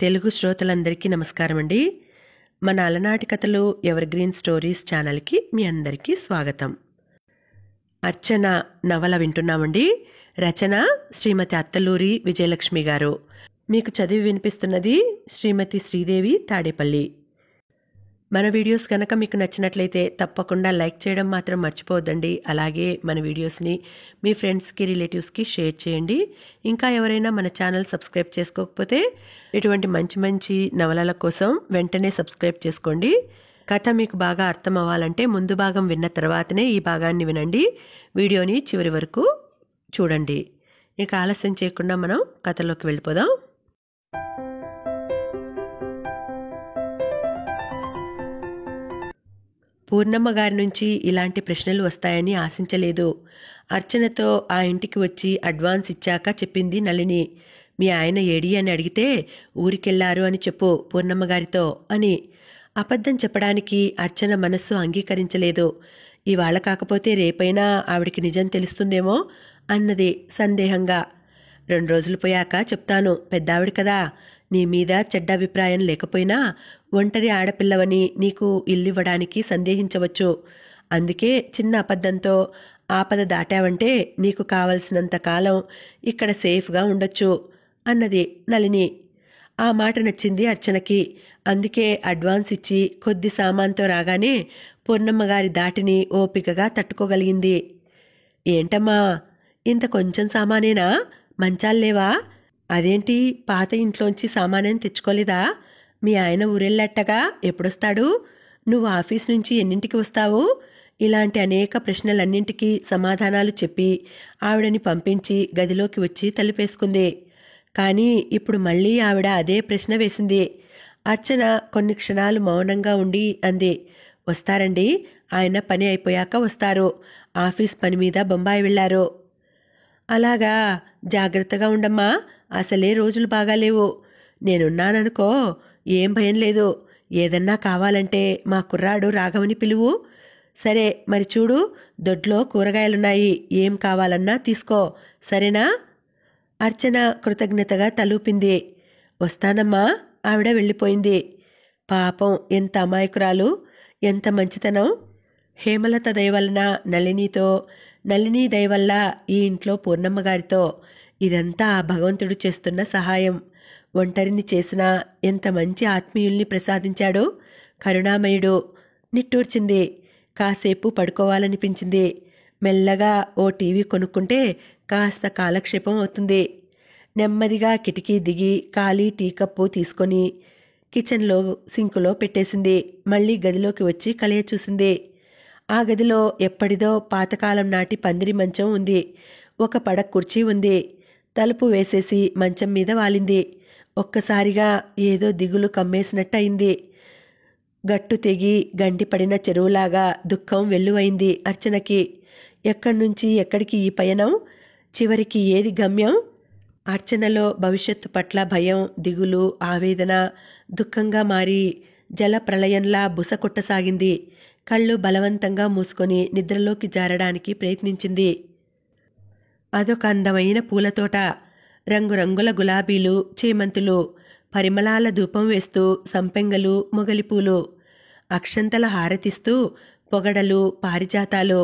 తెలుగు శ్రోతలందరికీ నమస్కారం అండి. మన అలనాటి కథలు ఎవర్ గ్రీన్ స్టోరీస్ ఛానల్కి మీ అందరికీ స్వాగతం. అర్చన నవల వింటున్నామండి. రచన శ్రీమతి అత్తలూరి విజయలక్ష్మి గారు. మీకు చదివి వినిపిస్తున్నది శ్రీమతి శ్రీదేవి తాడేపల్లి. మన వీడియోస్ కనుక మీకు నచ్చినట్లయితే తప్పకుండా లైక్ చేయడం మాత్రం మర్చిపోవద్దండి. అలాగే మన వీడియోస్ని మీ ఫ్రెండ్స్కి రిలేటివ్స్కి షేర్ చేయండి. ఇంకా ఎవరైనా మన ఛానల్ సబ్స్క్రైబ్ చేసుకోకపోతే ఇటువంటి మంచి మంచి నవలల కోసం వెంటనే సబ్స్క్రైబ్ చేసుకోండి. కథ మీకు బాగా అర్థం అవ్వాలంటే ముందు భాగం విన్న తర్వాతనే ఈ భాగాన్ని వినండి. వీడియోని చివరి వరకు చూడండి. ఇక ఆలస్యం చేయకుండా మనం కథలోకి వెళ్ళిపోదాం. పూర్ణమ్మ గారి నుంచి ఇలాంటి ప్రశ్నలు వస్తాయని ఆశించలేదు. అర్చనతో ఆ ఇంటికి వచ్చి అడ్వాన్స్ ఇచ్చాక చెప్పింది నళిని. మీ ఆయన ఏడి అని అడిగితే ఊరికెళ్లారు అని చెప్పు పూర్ణమ్మ గారితో అని. అబద్ధం చెప్పడానికి అర్చన మనస్సు అంగీకరించలేదు. ఇవాళ కాకపోతే రేపైనా ఆవిడికి నిజం తెలుస్తుందేమో అన్నది సందేహంగా. 2 రోజులు పోయాక చెప్తాను, పెద్దావిడ కదా, నీ మీద చెడ్డ అభిప్రాయం లేకపోయినా ఒంటరి ఆడపిల్లవని నీకు ఇల్లివ్వడానికి సందేహించవచ్చు. అందుకే చిన్న అబద్ధంతో ఆపద దాటావంటే నీకు కావలసినంత కాలం ఇక్కడ సేఫ్గా ఉండొచ్చు అన్నది నళిని. ఆ మాట నచ్చింది అర్చనకి. అందుకే అడ్వాన్స్ ఇచ్చి కొద్ది సామాన్తో రాగానే పూర్ణమ్మగారి దాటిని ఓపికగా తట్టుకోగలిగింది. ఏంటమ్మా, ఇంత కొంచెం సామానేనా? మంచాల్లేవా? అదేంటి, పాత ఇంట్లోంచి సామానేం తెచ్చుకోలేదా? మీ ఆయన ఊరెళ్ళట్టగా, ఎప్పుడొస్తాడు? నువ్వు ఆఫీస్ నుంచి ఎన్నింటికి వస్తావు? ఇలాంటి అనేక ప్రశ్నలన్నింటికీ సమాధానాలు చెప్పి ఆవిడని పంపించి గదిలోకి వచ్చి తలుపేసుకుంది. కానీ ఇప్పుడు మళ్ళీ ఆవిడ అదే ప్రశ్న వేసింది. అర్చన కొన్ని క్షణాలు మౌనంగా ఉండి అంది, వస్తారండి, ఆయన పని అయిపోయాక వస్తారు. ఆఫీస్ పని మీద బొంబాయి వెళ్లారు. అలాగా, జాగ్రత్తగా ఉండమ్మా, అసలే రోజులు బాగాలేవు. నేనున్నాననుకో, ఏం భయం లేదు. ఏదన్నా కావాలంటే మా కుర్రాడు రాఘవని పిలువు. సరే మరి చూడు, దొడ్లో కూరగాయలున్నాయి, ఏం కావాలన్నా తీసుకో, సరేనా? అర్చన కృతజ్ఞతగా తలూపింది. వస్తానమ్మా. ఆవిడ వెళ్ళిపోయింది. పాపం, ఎంత అమాయకురాలు, ఎంత మంచితనం. హేమలత దయవలన నళినితో, నళిని దయవల్ల ఈ ఇంట్లో పూర్ణమ్మగారితో. ఇదంతా ఆ భగవంతుడు చేస్తున్న సహాయం. ఒంటరిని చేసినా ఎంత మంచి ఆత్మీయుల్ని ప్రసాదించాడో కరుణామయుడు. నిట్టూర్చింది. కాసేపు పడుకోవాలనిపించింది. మెల్లగా ఓ టీవీ కొనుక్కుంటే కాస్త కాలక్షేపం అవుతుంది. నెమ్మదిగా కిటికీ దిగి ఖాళీ టీ కప్పు తీసుకొని కిచెన్లో సింకులో పెట్టేసింది. మళ్ళీ గదిలోకి వచ్చి కలయ చూసింది. ఆ గదిలో ఎప్పటిదో పాతకాలం నాటి పందిరి మంచం ఉంది. ఒక పడక కుర్చీ ఉంది. తలుపు వేసేసి మంచం మీద వాలింది. ఒక్కసారిగా ఏదో దిగులు కమ్మేసినట్టయింది. గట్టు తెగి గండిపడిన చెరువులాగా దుఃఖం వెల్లువైంది అర్చనకి. ఎక్కడ్నుంచి ఎక్కడికి ఈ పయనం? చివరికి ఏది గమ్యం? అర్చనలో భవిష్యత్తు పట్ల భయం, దిగులు, ఆవేదన దుఃఖంగా మారి జల ప్రళయంలా బుస కొట్టసాగింది. కళ్ళు బలవంతంగా మూసుకొని నిద్రలోకి జారడానికి ప్రయత్నించింది. అదొక అందమైన పూలతోట. రంగురంగుల గులాబీలు, చేమంతులు, పరిమళాల ధూపం వేస్తూ సంపెంగలు, మొగలిపూలు, అక్షంతల హారతిస్తూ పొగడలు, పారిజాతాలు.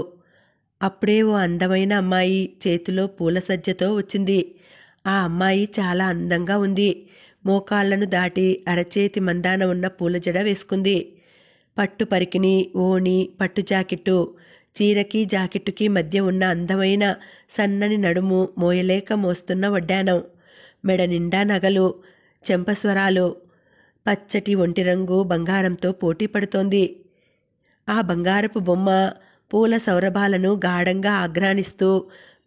అప్పుడే ఓ అందమైన అమ్మాయి చేతిలో పూల సజ్జతో వచ్చింది. ఆ అమ్మాయి చాలా అందంగా ఉంది. మోకాళ్లను దాటి అరచేతి మందాన ఉన్న పూల జడ వేసుకుంది. పట్టు పరికిని, ఓణి, పట్టు జాకెట్టు, చీరకి జాకెట్టుకి మధ్య ఉన్న అందమైన సన్నని నడుము, మోయలేక మోస్తున్న వడ్డానం, మెడ నిండా నగలు, చెంపస్వరాలు, పచ్చటి ఒంటిరంగు బంగారంతో పోటీ పడుతోంది. ఆ బంగారపు బొమ్మ పూల సౌరభాలను గాఢంగా ఆఘ్రానిస్తూ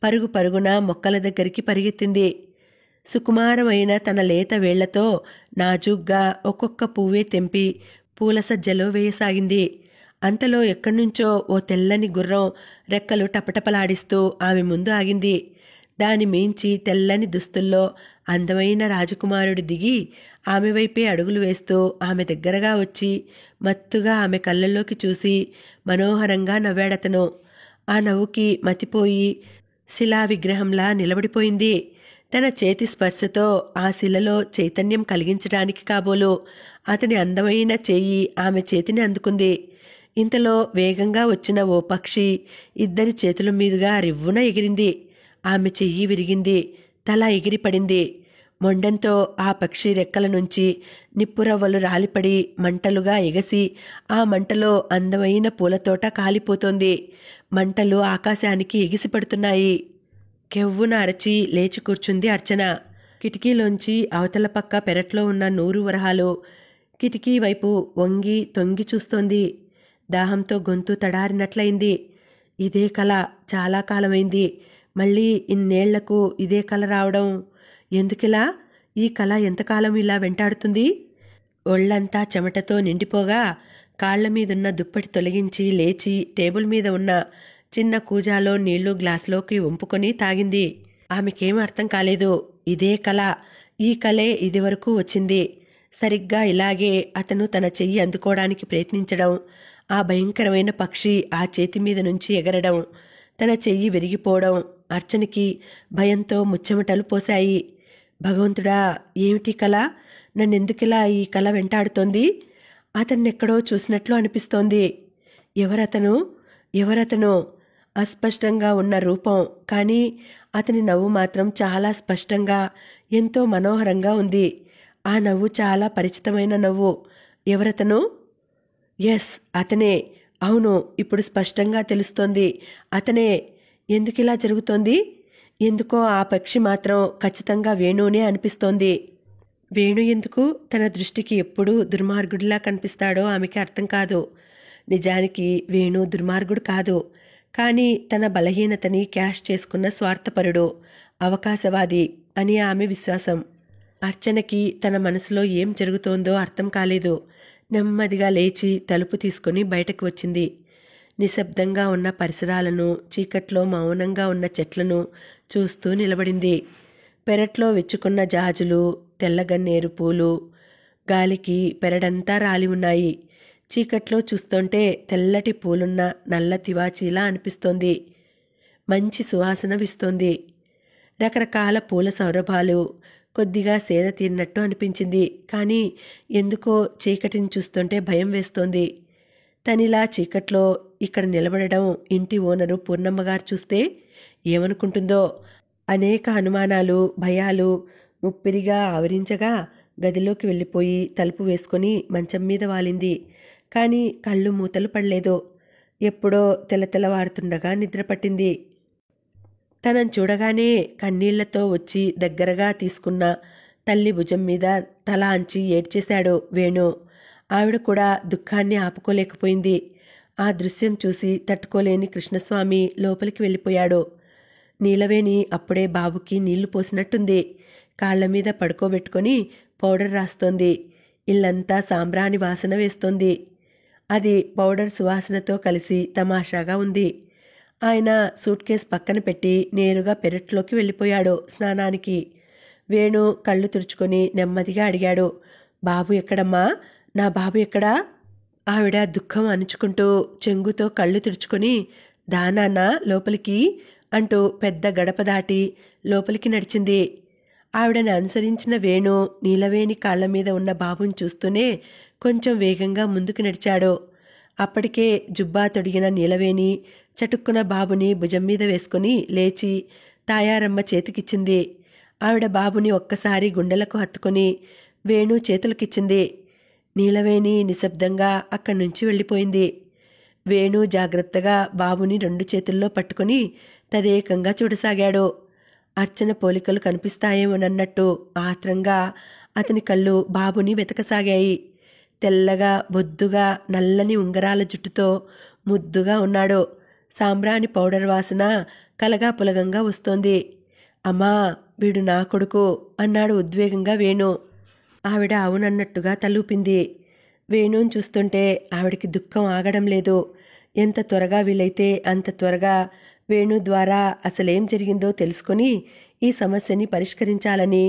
పరుగు పరుగున మొక్కల దగ్గరికి పరిగెత్తింది. సుకుమారమైన తన లేత వేళ్లతో నాజూగ్గా ఒక్కొక్క పువ్వే తెంపి పూల సజ్జలో వేయసాగింది. అంతలో ఎక్కడ్నుంచో ఓ తెల్లని గుర్రం రెక్కలు టపటపలాడిస్తూ ఆమె ముందు ఆగింది. దాని మించి తెల్లని దుస్తుల్లో అందమైన రాజకుమారుడు దిగి ఆమె వైపే అడుగులు వేస్తూ ఆమె దగ్గరగా వచ్చి మత్తుగా ఆమె కళ్ళల్లోకి చూసి మనోహరంగా నవ్వాడతను. ఆ నవ్వుకి మతిపోయి శిలా విగ్రహంలా నిలబడిపోయింది. తన చేతి స్పర్శతో ఆ శిలలో చైతన్యం కలిగించడానికి కాబోలు అతని అందమైన చెయ్యి ఆమె చేతిని అందుకుంది. ఇంతలో వేగంగా వచ్చిన ఓ పక్షి ఇద్దరి చేతుల మీదుగా రివ్వున ఎగిరింది. ఆమె చెయ్యి విరిగింది. తల ఎగిరిపడింది. మొండంతో ఆ పక్షి రెక్కల నుంచి నిప్పురవ్వలు రాలిపడి మంటలుగా ఎగసి ఆ మంటలో అందమైన పూలతోట కాలిపోతోంది. మంటలు ఆకాశానికి ఎగిసిపడుతున్నాయి. కెవ్వున అరచి లేచి కూర్చుంది అర్చన. కిటికీలోంచి అవతల పక్క పెరట్లో ఉన్న నూరు వరహాలు కిటికీ వైపు వంగి తొంగి చూస్తోంది. దాహంతో గొంతు తడారినట్లయింది. ఇదే కల, చాలా కాలమైంది. మళ్ళీ ఇన్నేళ్లకు ఇదే కల రావడం ఎందుకిలా? ఈ కల ఎంతకాలం ఇలా వెంటాడుతుంది? ఒళ్లంతా చెమటతో నిండిపోగా కాళ్లమీదున్న దుప్పటి తొలగించి లేచి టేబుల్ మీద ఉన్న చిన్న కూజాలో నీళ్లు గ్లాసులోకి వంపుకొని తాగింది. ఆమెకేం అర్థం కాలేదు. ఇదే కల, ఈ కలే ఇదివరకు వచ్చింది. సరిగ్గా ఇలాగే అతను తన చెయ్యి అందుకోవడానికి ప్రయత్నించడం, ఆ భయంకరమైన పక్షి ఆ చేతి మీద నుంచి ఎగరడం, తన చెయ్యి విరిగిపోవడం అర్చనకి భయంతో ముచ్చెమటలు పోశాయి. భగవంతుడా, ఏమిటి కల? నన్నెందుకిలా ఈ కల వెంటాడుతోంది? అతన్నెక్కడో చూసినట్లు అనిపిస్తోంది. ఎవరతను? అస్పష్టంగా ఉన్న రూపం, కానీ అతని నవ్వు మాత్రం చాలా స్పష్టంగా, ఎంతో మనోహరంగా ఉంది. ఆ నవ్వు చాలా పరిచితమైన నవ్వు. ఎవరతను? ఎస్, అతనే. అవును, ఇప్పుడు స్పష్టంగా తెలుస్తోంది. అతనే. ఎందుకిలా జరుగుతోంది? ఎందుకో ఆ పక్షి మాత్రం ఖచ్చితంగా వేణునే అనిపిస్తోంది. వేణు ఎందుకు తన దృష్టికి ఎప్పుడూ దుర్మార్గుడిలా కనిపిస్తాడో ఆమెకి అర్థం కాదు. నిజానికి వేణు దుర్మార్గుడు కాదు. కానీ తన బలహీనతని క్యాష్ చేసుకున్న స్వార్థపరుడు, అవకాశవాది అని ఆమె విశ్వాసం. అర్చనకి తన మనసులో ఏం జరుగుతోందో అర్థం కాలేదు. నెమ్మదిగా లేచి తలుపు తీసుకుని బయటకు వచ్చింది. నిశ్శబ్దంగా ఉన్న పరిసరాలను, చీకట్లో మౌనంగా ఉన్న చెట్లను చూస్తూ నిలబడింది. పెరట్లో విచ్చుకున్న జాజులు, తెల్లగన్నేరు పూలు గాలికి పెరడంతా రాలి ఉన్నాయి. చీకట్లో చూస్తుంటే తెల్లటి పూలున్న నల్ల తివాచీలా అనిపిస్తోంది. మంచి సువాసన వీస్తోంది. రకరకాల పూల సౌరభాలు. కొద్దిగా సేద తీరినట్టు అనిపించింది. కానీ ఎందుకో చీకటిని చూస్తుంటే భయం వేస్తోంది. తనిలా చీకట్లో ఇక్కడ నిలబడడం ఇంటి ఓనరు పూర్ణమ్మగారు చూస్తే ఏమనుకుంటుందో? అనేక అనుమానాలు, భయాలు ముప్పిరిగా ఆవరించగా గదిలోకి వెళ్ళిపోయి తలుపు వేసుకొని మంచం మీద వాలింది. కానీ కళ్ళు మూతలు పడలేదు. ఎప్పుడో తెల్లవారుతుండగా నిద్రపట్టింది. తనను చూడగానే కన్నీళ్లతో వచ్చి దగ్గరగా తీసుకున్న తల్లి భుజం మీద తల అంచి ఏడ్చేశాడు వేణు. ఆవిడ కూడా దుఃఖాన్ని ఆపుకోలేకపోయింది. ఆ దృశ్యం చూసి తట్టుకోలేని కృష్ణస్వామి లోపలికి వెళ్ళిపోయాడు. నీలవేణి అప్పుడే బాబుకి నీళ్లు పోసినట్టుంది. కాళ్లమీద పడుకోబెట్టుకొని పౌడర్ రాస్తోంది. ఇల్లంతా సాంబ్రాణి వాసన వేస్తోంది. అది పౌడర్ సువాసనతో కలిసి తమాషాగా ఉంది. ఆయన సూట్ కేస్ పక్కన పెట్టి నేరుగా పెరట్లోకి వెళ్ళిపోయాడు స్నానానికి. వేణు కళ్ళు తుడుచుకొని నెమ్మదిగా అడిగాడు, బాబు ఎక్కడమ్మా? నా బాబు ఎక్కడా? ఆవిడ దుఃఖం అణుచుకుంటూ చెంగుతో కళ్ళు తుడుచుకొని, దానాన్న లోపలికి అంటూ పెద్ద గడప దాటి లోపలికి నడిచింది. ఆవిడని అనుసరించిన వేణు నీలవేణి కాళ్ల మీద ఉన్న బాబుని చూస్తూనే కొంచెం వేగంగా ముందుకు నడిచాడు. అప్పటికే జుబ్బా తొడిగిన నీలవేణి చటుక్కున బాబుని భుజం మీద వేసుకుని లేచి తాయారమ్మ చేతికిచ్చింది. ఆవిడ బాబుని ఒక్కసారి గుండెలకు హత్తుకొని వేణు చేతులకిచ్చింది. నీలవేణి నిశ్శబ్దంగా అక్కడి నుంచి వెళ్ళిపోయింది. వేణు జాగ్రత్తగా బాబుని 2 చేతుల్లో పట్టుకుని తదేకంగా చూడసాగాడు. అర్చన పోలికలు కనిపిస్తాయేమోనన్నట్టు ఆత్రంగా అతని కళ్ళు బాబుని వెతకసాగాయి. తెల్లగా, బొద్దుగా, నల్లని ఉంగరాల జుట్టుతో ముద్దుగా ఉన్నాడు. సాంబ్రాణి పౌడర్ వాసన కలగా పులగంగా వస్తోంది. అమ్మా, వీడు నా కొడుకు అన్నాడు ఉద్వేగంగా వేణు. ఆవిడ అవునన్నట్టుగా తలూపింది. వేణుని చూస్తుంటే ఆవిడికి దుఃఖం ఆగడం లేదు. ఎంత త్వరగా వీలైతే అంత త్వరగా వేణు ద్వారా అసలేం జరిగిందో తెలుసుకొని ఈ సమస్యని పరిష్కరించాలని,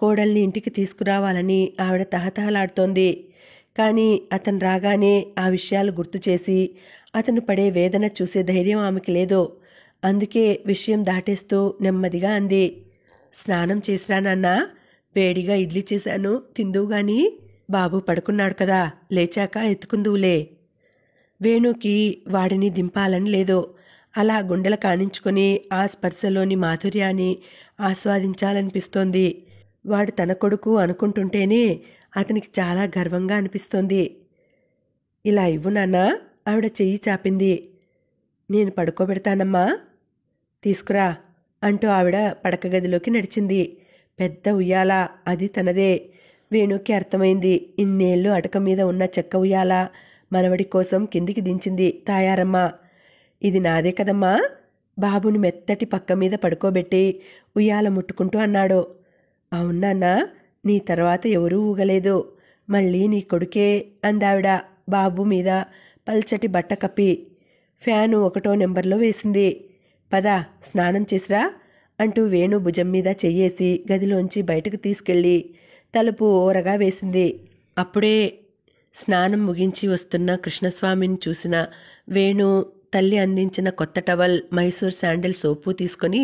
కోడల్ని ఇంటికి తీసుకురావాలని ఆవిడ తహతహలాడుతోంది. కానీ అతను రాగానే ఆ విషయాలు గుర్తు చేసి అతను పడే వేదన చూసే ధైర్యం ఆమెకి లేదు. అందుకే విషయం దాటేస్తూ నెమ్మదిగా అంది, స్నానం చేసిరా నాన్నా? వేడిగా ఇడ్లీ చేశాను, తిందువు గాని. బాబు పడుకున్నాడు కదా, లేచాక ఎత్తుకుందువులే. వేణుకి వాడిని దింపాలని లేదు. అలా గుండెల కానించుకొని ఆ స్పర్శలోని మాధుర్యాన్ని ఆస్వాదించాలనిపిస్తోంది. వాడు తన కొడుకు అనుకుంటుంటేనే అతనికి చాలా గర్వంగా అనిపిస్తోంది. ఇలా ఇవ్వు నాన్నా, ఆవిడ చెయ్యి చాపింది. నేను పడుకోబెడతానమ్మా. తీసుకురా అంటూ ఆవిడ పడక గదిలోకి నడిచింది. పెద్ద ఉయ్యాల, అది తనదే. వేణుకి అర్థమైంది. ఇన్నేళ్లు అటక మీద ఉన్న చెక్క ఉయ్యాల మనవడి కోసం కిందికి దించింది తాయారమ్మ. ఇది నాదే కదమ్మా. బాబుని మెత్తటి పక్క మీద పడుకోబెట్టి ఉయ్యాల ముట్టుకుంటూ అన్నాడు. అవునన్నా, నీ తర్వాత ఎవరూ ఊగలేదు, మళ్ళీ నీ కొడుకే అందావిడ బాబు మీద పల్చటి బట్ట కప్పి. ఫ్యాను 1వ నెంబర్లో వేసింది. పద, స్నానం చేసిరా అంటూ వేణు భుజం మీద చెయ్యేసి గదిలోంచి బయటకు తీసుకెళ్ళి తలుపు ఓరగా వేసింది. అప్పుడే స్నానం ముగించి వస్తున్న కృష్ణస్వామిని చూసిన వేణు తల్లి అందించిన కొత్త టవల్, మైసూర్ శాండిల్ సోపు తీసుకొని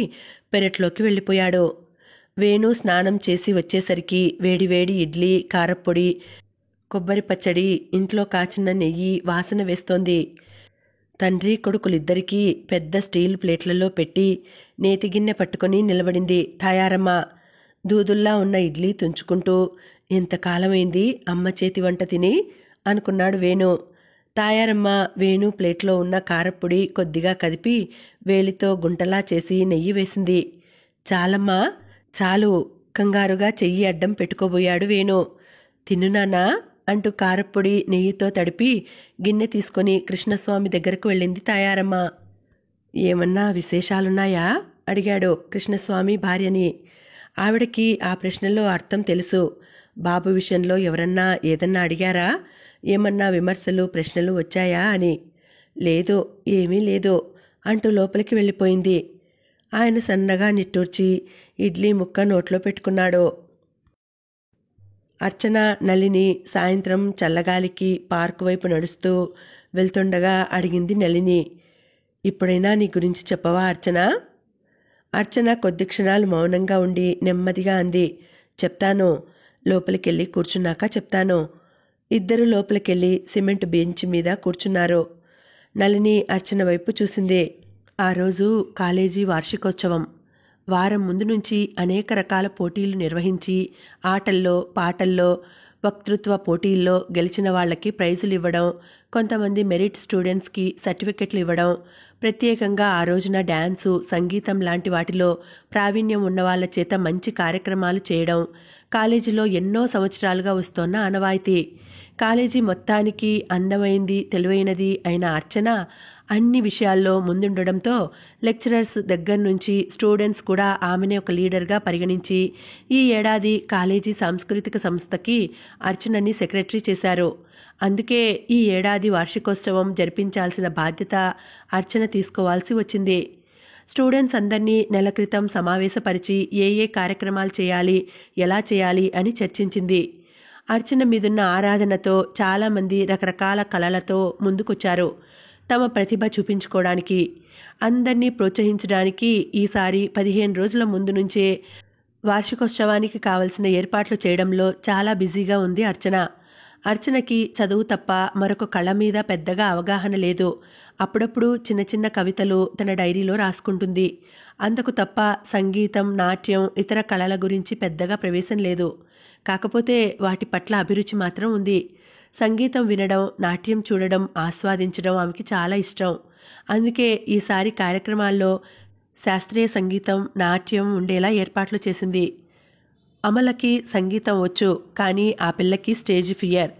పెరట్లోకి వెళ్ళిపోయాడు. వేణు స్నానం చేసి వచ్చేసరికి వేడివేడి ఇడ్లీ, కారప్పొడి, కొబ్బరి పచ్చడి, ఇంట్లో కాచిన నెయ్యి వాసన వేస్తోంది. తండ్రి కొడుకులిద్దరికీ పెద్ద స్టీల్ ప్లేట్లలో పెట్టి నేతిగిన్నె పట్టుకొని నిలబడింది తాయారమ్మ. దూదుల్లా ఉన్న ఇడ్లీ తుంచుకుంటూ, ఎంతకాలమైంది అమ్మ చేతి వంట తిని అనుకున్నాడు వేణు. తాయారమ్మ వేణు ప్లేట్లో ఉన్న కారప్పొడి కొద్దిగా కదిపి వేలితో గుంటలా చేసి నెయ్యి వేసింది. చాలమ్మా, చాలు కంగారుగా చెయ్యి అడ్డం పెట్టుకోబోయాడు వేణు. తిను నాన్నా అంటూ కారప్పొడి నెయ్యితో తడిపి గిన్నె తీసుకొని కృష్ణస్వామి దగ్గరకు వెళ్ళింది తాయారమ్మ. ఏమన్నా విశేషాలున్నాయా అడిగాడు కృష్ణస్వామి భార్యని. ఆవిడకి ఆ ప్రశ్నలో అర్థం తెలుసు. బాబు విషయంలో ఎవరన్నా ఏదన్నా అడిగారా, ఏమన్నా విమర్శలు ప్రశ్నలు వచ్చాయా అని. లేదు, ఏమీ లేదు అంటూ లోపలికి వెళ్ళిపోయింది. ఆయన సన్నగా నిట్టూర్చి ఇడ్లీ ముక్క నోట్లో పెట్టుకున్నాడు. అర్చన, నళిని సాయంత్రం చల్లగాలికి పార్కు వైపు నడుస్తూ వెళ్తుండగా అడిగింది నళిని. ఇప్పుడైనా నీ గురించి చెప్పవా అర్చన? అర్చన కొద్ది క్షణాలు మౌనంగా ఉండి నెమ్మదిగా అంది. చెప్తాను, లోపలికెళ్ళి కూర్చున్నాక చెప్తాను. ఇద్దరు లోపలికెళ్ళి సిమెంట్ బెంచ్ మీద కూర్చున్నారు. నళిని అర్చన వైపు చూసింది. ఆ రోజు కాలేజీ వార్షికోత్సవం. వారం ముందు నుంచి అనేక రకాల పోటీలు నిర్వహించి ఆటల్లో, పాటల్లో, వక్తృత్వ పోటీల్లో గెలిచిన వాళ్ళకి ప్రైజులు ఇవ్వడం, కొంతమంది మెరిట్ స్టూడెంట్స్కి సర్టిఫికెట్లు ఇవ్వడం, ప్రత్యేకంగా ఆ రోజున డ్యాన్సు, సంగీతం లాంటి వాటిలో ప్రావీణ్యం ఉన్న వాళ్ళ చేత మంచి కార్యక్రమాలు చేయడం కాలేజీలో ఎన్నో సంవత్సరాలుగా వస్తోన్న ఆనవాయితీ. కాలేజీ మొత్తానికి అందమైంది, తెలివైనది అయిన అర్చన అన్ని విషయాల్లో ముందుండడంతో లెక్చరర్స్ దగ్గర నుంచి స్టూడెంట్స్ కూడా ఆమెనే ఒక లీడర్గా పరిగణించి ఈ ఏడాది కాలేజీ సాంస్కృతిక సంస్థకి అర్చనని సెక్రటరీ చేశారు. అందుకే ఈ ఏడాది వార్షికోత్సవం జరిపించాల్సిన బాధ్యత అర్చన తీసుకోవాల్సి వచ్చింది. స్టూడెంట్స్ అందరినీ నెల క్రితం సమావేశపరిచి ఏ కార్యక్రమాలు చేయాలి, ఎలా చేయాలి అని చర్చించింది. అర్చన మీదున్న ఆరాధనతో చాలామంది రకరకాల కళలతో ముందుకొచ్చారు తమ ప్రతిభ చూపించుకోవడానికి. అందర్నీ ప్రోత్సహించడానికి ఈసారి 15 రోజుల ముందు నుంచే వార్షికోత్సవానికి కావలసిన ఏర్పాట్లు చేయడంలో చాలా బిజీగా ఉంది అర్చన. అర్చనకి చదువు తప్ప మరొక కళ మీద పెద్దగా అవగాహన లేదు. అప్పుడప్పుడు చిన్న చిన్న కవితలు తన డైరీలో రాసుకుంటుంది. అంతకు తప్ప సంగీతం, నాట్యం, ఇతర కళల గురించి పెద్దగా ప్రవేశం లేదు. కాకపోతే వాటి పట్ల అభిరుచి మాత్రం ఉంది. సంగీతం వినడం, నాట్యం చూడడం, ఆస్వాదించడం ఆమెకి చాలా ఇష్టం. అందుకే ఈసారి కార్యక్రమాల్లో శాస్త్రీయ సంగీతం, నాట్యం ఉండేలా ఏర్పాట్లు చేసింది. అమలకి సంగీతం వచ్చు, కానీ ఆ పిల్లకి స్టేజ్ ఫియర్.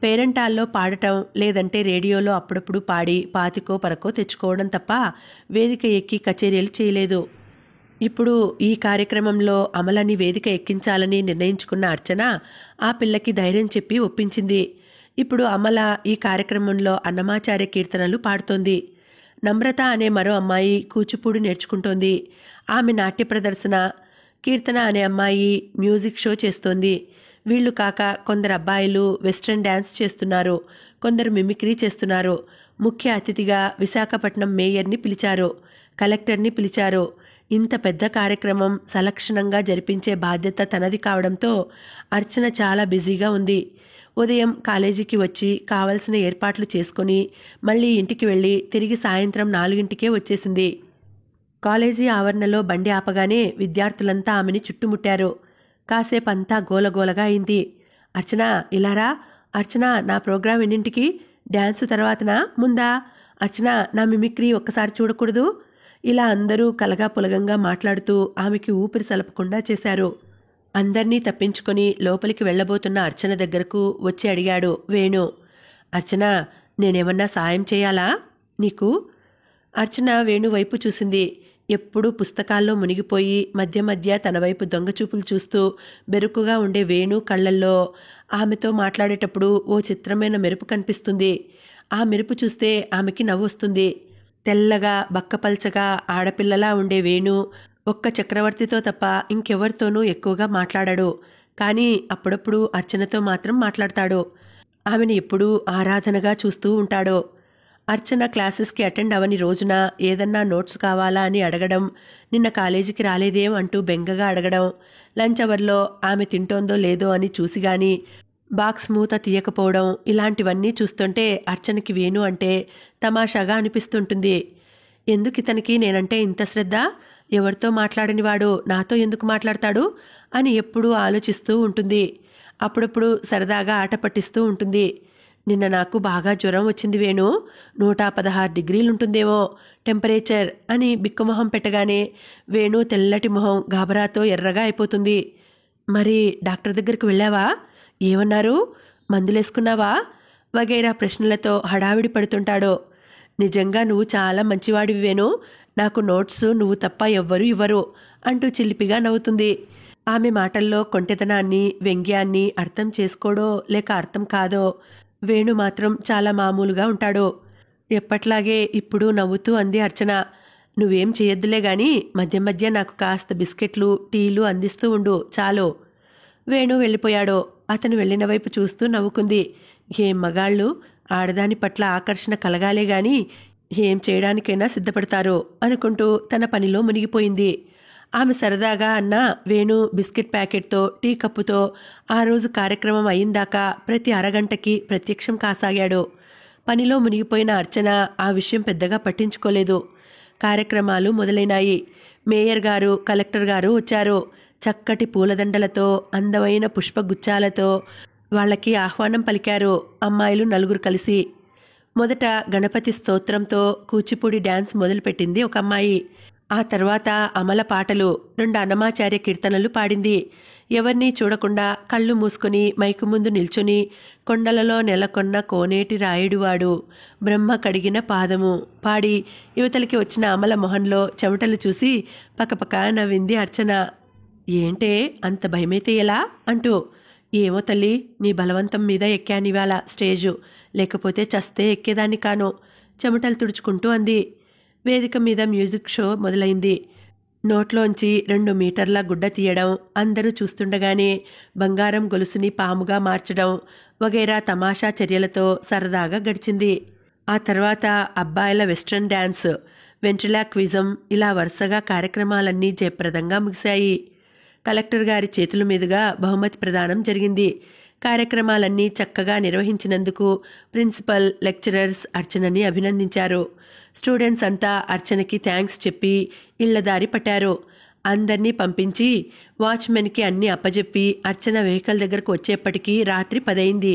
పేరెంటాల్లో పాడటం, లేదంటే రేడియోలో అప్పుడప్పుడు పాడి 25 తెచ్చుకోవడం తప్ప వేదిక ఎక్కి కచేరీలు చేయలేదు. ఇప్పుడు ఈ కార్యక్రమంలో అమలని వేదిక ఎక్కించాలని నిర్ణయించుకున్న అర్చన ఆ పిల్లకి ధైర్యం చెప్పి ఒప్పించింది. ఇప్పుడు అమల ఈ కార్యక్రమంలో అన్నమాచార్య కీర్తనలు పాడుతోంది. నమ్రత అనే మరో అమ్మాయి కూచిపూడి నేర్చుకుంటోంది. ఆమె నాట్య ప్రదర్శన. కీర్తన అనే అమ్మాయి మ్యూజిక్ షో చేస్తోంది. వీళ్లు కాక కొందరు అబ్బాయిలు వెస్ట్రన్ డ్యాన్స్ చేస్తున్నారు, కొందరు మిమిక్రీ చేస్తున్నారు. ముఖ్య అతిథిగా విశాఖపట్నం మేయర్ని పిలిచారు, కలెక్టర్ని పిలిచారు. ఇంత పెద్ద కార్యక్రమం సలక్షణంగా జరిపించే బాధ్యత తనది కావడంతో అర్చన చాలా బిజీగా ఉంది. ఉదయం కాలేజీకి వచ్చి కావలసిన ఏర్పాట్లు చేసుకొని మళ్ళీ ఇంటికి వెళ్ళి తిరిగి సాయంత్రం 4ంటికే వచ్చేసింది. కాలేజీ ఆవరణలో బండి ఆపగానే విద్యార్థులంతా ఆమెని చుట్టుముట్టారు. కాసేపంతా గోలగోలగా అయింది. అర్చన ఇలారా, అర్చన నా ప్రోగ్రాం ఎన్నింటికి, డ్యాన్సు తర్వాతనా ముందా, అర్చన నా మిమిక్రీ ఒక్కసారి చూడకూడదు, ఇలా అందరూ కలగా పులగంగా మాట్లాడుతూ ఆమెకి ఊపిరి సలపకుండా చేశారు. అందర్నీ తప్పించుకొని లోపలికి వెళ్లబోతున్న అర్చన దగ్గరకు వచ్చి అడిగాడు వేణు. అర్చన, నేనేమన్నా సాయం చేయాలా నీకు? అర్చన వేణు వైపు చూసింది. ఎప్పుడూ పుస్తకాల్లో మునిగిపోయి మధ్య మధ్య తన వైపు దొంగచూపులు చూస్తూ బెరుకుగా ఉండే వేణు కళ్లల్లో ఆమెతో మాట్లాడేటప్పుడు ఓ చిత్రమైన మెరుపు కనిపిస్తుంది. ఆ మెరుపు చూస్తే ఆమెకి నవ్వొస్తుంది. తెల్లగా బక్కపల్చగా ఆడపిల్లలా ఉండే వేణు ఒక్క చక్రవర్తితో తప్ప ఇంకెవరితోనూ ఎక్కువగా మాట్లాడాడు. కానీ అప్పుడప్పుడు అర్చనతో మాత్రం మాట్లాడతాడు. ఆమెను ఎప్పుడూ ఆరాధనగా చూస్తూ ఉంటాడు. అర్చన క్లాసెస్కి అటెండ్ అవని రోజున ఏదన్నా నోట్స్ కావాలా అని అడగడం, నిన్న కాలేజీకి రాలేదేం అంటూ బెంగగా అడగడం, లంచ్ అవర్లో ఆమె తింటోందో లేదో అని చూసి గాని బాక్స్ మూత తీయకపోవడం, ఇలాంటివన్నీ చూస్తుంటే అర్చనకి వేణు అంటే తమాషాగా అనిపిస్తుంటుంది. ఎందుకితనికి నేనంటే ఇంత శ్రద్ధ, ఎవరితో మాట్లాడనివాడు నాతో ఎందుకు మాట్లాడతాడు అని ఎప్పుడూ ఆలోచిస్తూ ఉంటుంది. అప్పుడప్పుడు సరదాగా ఆట పట్టిస్తూ ఉంటుంది. నిన్న నాకు బాగా జ్వరం వచ్చింది వేణు, 116 డిగ్రీలుంటుందేమో టెంపరేచర్ అని బిక్కుమొహం పెట్టగానే వేణు తెల్లటి మొహం గాబరాతో ఎర్రగా అయిపోతుంది. మరి డాక్టర్ దగ్గరికి వెళ్ళావా, ఏమన్నారు, మందులేసుకున్నావా వగైరా ప్రశ్నలతో హడావిడి పడుతుంటాడు. నిజంగా నువ్వు చాలా మంచివాడివి వేణు, నాకు నోట్స్ నువ్వు తప్ప ఎవ్వరూ ఇవ్వరు అంటూ చిలిపిగా నవ్వుతుంది. ఆమె మాటల్లో కొంటెతనాన్ని వ్యంగ్యాన్ని అర్థం చేసుకోడో లేక అర్థం కాదో వేణు మాత్రం చాలా మామూలుగా ఉంటాడు. ఎప్పట్లాగే ఇప్పుడు నవ్వుతూ అంది అర్చన. నువ్వేం చేయొద్దులే గాని మధ్య మధ్య నాకు కాస్త బిస్కెట్లు టీలు అందిస్తూ ఉండు చాలు. వేణు వెళ్ళిపోయాడు. అతను వెళ్ళిన వైపు చూస్తూ నవ్వుకుంది. ఏం మగాళ్ళు, ఆడదాని పట్ల ఆకర్షణ కలగాలే గాని ఏం చేయడానికైనా సిద్ధపడతారు అనుకుంటూ తన పనిలో మునిగిపోయింది. ఆమె సరదాగా అన్న వేణు బిస్కెట్ ప్యాకెట్తో టీ కప్పుతో ఆ రోజు కార్యక్రమం అయిందాకా ప్రతి అరగంటకి ప్రత్యక్షం కాసాగాడు. పనిలో మునిగిపోయిన అర్చన ఆ విషయం పెద్దగా పట్టించుకోలేదు. కార్యక్రమాలు మొదలైనాయి. మేయర్ గారు, కలెక్టర్ గారు వచ్చారు. చక్కటి పూలదండలతో అందమైన పుష్పగుచ్చాలతో వాళ్ళకి ఆహ్వానం పలికారు అమ్మాయిలు 4 కలిసి. మొదట గణపతి స్తోత్రంతో కూచిపూడి డ్యాన్స్ మొదలుపెట్టింది ఒక అమ్మాయి. ఆ తర్వాత అమల పాటలు, 2 అన్నమాచార్య కీర్తనలు పాడింది. ఎవరినీ చూడకుండా కళ్ళు మూసుకొని మైకు ముందు నిల్చుని కొండలలో నెలకొన్న కోనేటి రాయుడువాడు బ్రహ్మ కడిగిన పాదము పాడి యువతలకి వచ్చిన అమల మొహంలో చెమటలు చూసి పకపక నవ్వింది అర్చన. ఏంటే అంత భయమైతే ఎలా అంటూ. ఏమో తల్లి, నీ బలవంతం మీద ఎక్కానివాళ స్టేజు, లేకపోతే చస్తే ఎక్కేదాన్ని కాను చెమటలు తుడుచుకుంటూ అంది. వేదిక మీద మ్యూజిక్ షో మొదలైంది. నోట్లోంచి 2 మీటర్ల గుడ్డ తీయడం, అందరూ చూస్తుండగానే బంగారం గొలుసుని పాముగా మార్చడం వగైరా తమాషా చర్యలతో సరదాగా గడిచింది. ఆ తర్వాత అబ్బాయిల వెస్ట్రన్ డ్యాన్స్, వెంట్రిలాక్విజం, ఇలా వరుసగా కార్యక్రమాలన్నీ జయప్రదంగా ముగిశాయి. కలెక్టర్ గారి చేతుల మీదుగా బహుమతి ప్రదానం జరిగింది. కార్యక్రమాలన్నీ చక్కగా నిర్వహించినందుకు ప్రిన్సిపల్, లెక్చరర్స్ అర్చనని అభినందించారు. స్టూడెంట్స్ అంతా అర్చనకి థ్యాంక్స్ చెప్పి ఇళ్లదారి పట్టారు. అందర్నీ పంపించి వాచ్మెన్కి అన్నీ అప్పజెప్పి అర్చన వెహికల్ దగ్గరకు వచ్చేప్పటికీ రాత్రి 10 అయింది.